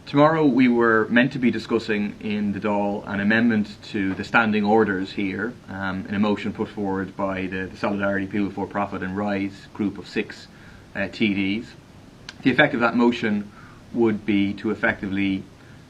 Tomorrow we were meant to be discussing in the Dáil an amendment to the standing orders here, in a motion put forward by the Solidarity, People Before Profit and Rise group of 6 TDs. The effect of that motion would be to effectively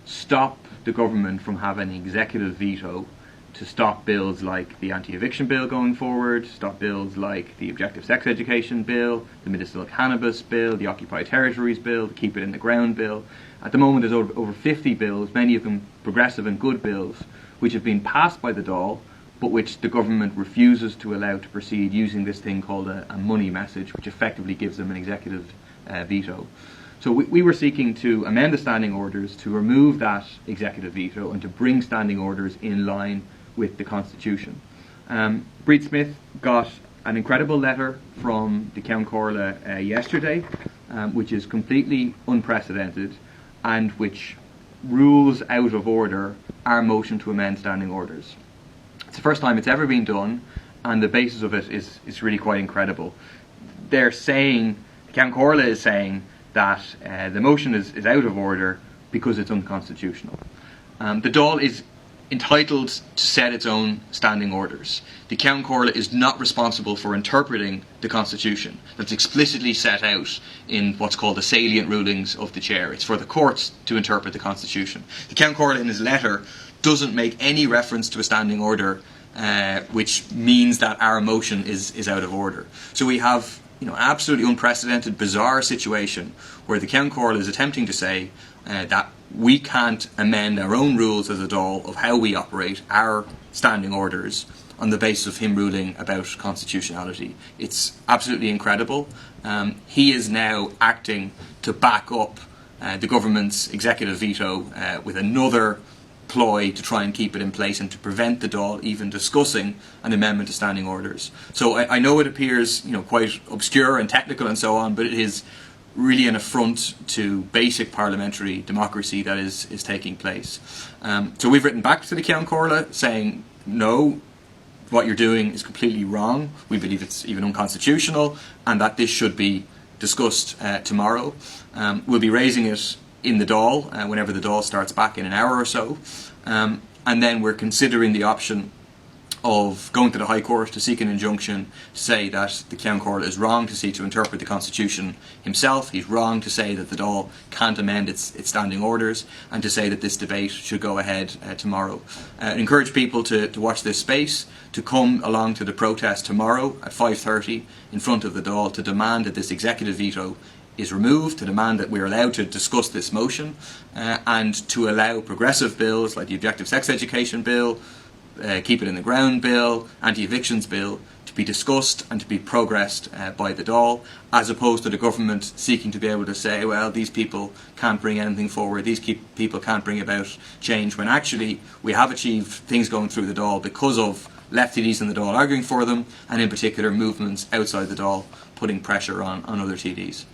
stop the government from having an executive veto to stop bills like the anti-eviction bill going forward, stop bills like the objective sex education bill, the medicinal cannabis bill, the occupied territories bill, the keep it in the ground bill. At the moment there's over 50 bills, many of them progressive and good bills, which have been passed by the Dáil, but which the government refuses to allow to proceed using this thing called a money message, which effectively gives them an executive veto. So we were seeking to amend the standing orders to remove that executive veto and to bring standing orders in line with the Constitution. Breed Smith got an incredible letter from the Ceann Comhairle yesterday, which is completely unprecedented and which rules out of order our motion to amend standing orders. It's the first time it's ever been done, and the basis of it is really quite incredible. They're saying, Ceann Comhairle is saying that the motion is out of order because it's unconstitutional. The Dáil is entitled to set its own standing orders. The Ceann Comhairle is not responsible for interpreting the Constitution. That's explicitly set out in what's called the salient rulings of the chair. It's for the courts to interpret the Constitution. The Ceann Comhairle in his letter doesn't make any reference to a standing order, which means that our motion is out of order. So we have an absolutely unprecedented, bizarre situation where the Ceann Comhairle is attempting to say that we can't amend our own rules as a Dáil of how we operate our standing orders on the basis of him ruling about constitutionality. It's absolutely incredible. He is now acting to back up the government's executive veto with another ploy to try and keep it in place and to prevent the Dáil even discussing an amendment to standing orders. So I know it appears quite obscure and technical and so on, but it is really an affront to basic parliamentary democracy that is taking place. So we've written back to the Ceann Comhairle saying, no, what you're doing is completely wrong. We believe it's even unconstitutional and that this should be discussed tomorrow. We'll be raising it in the Dáil whenever the Dáil starts back in an hour or so. And then we're considering the option of going to the High Court to seek an injunction to say that the Ceann Comhairle is wrong to seek to interpret the Constitution himself. He's wrong to say that the Dáil can't amend its standing orders, and to say that this debate should go ahead tomorrow. I encourage people to watch this space, to come along to the protest tomorrow at 5:30 in front of the Dáil to demand that this executive veto is removed, to demand that we're allowed to discuss this motion, and to allow progressive bills like the objective sex education bill, keep it in the ground bill, anti-evictions bill to be discussed and to be progressed by the Dáil, as opposed to the government seeking to be able to say, well, these people can't bring anything forward, these people can't bring about change, when actually we have achieved things going through the Dáil because of left TDs in the Dáil arguing for them, and in particular movements outside the Dáil putting pressure on other TDs.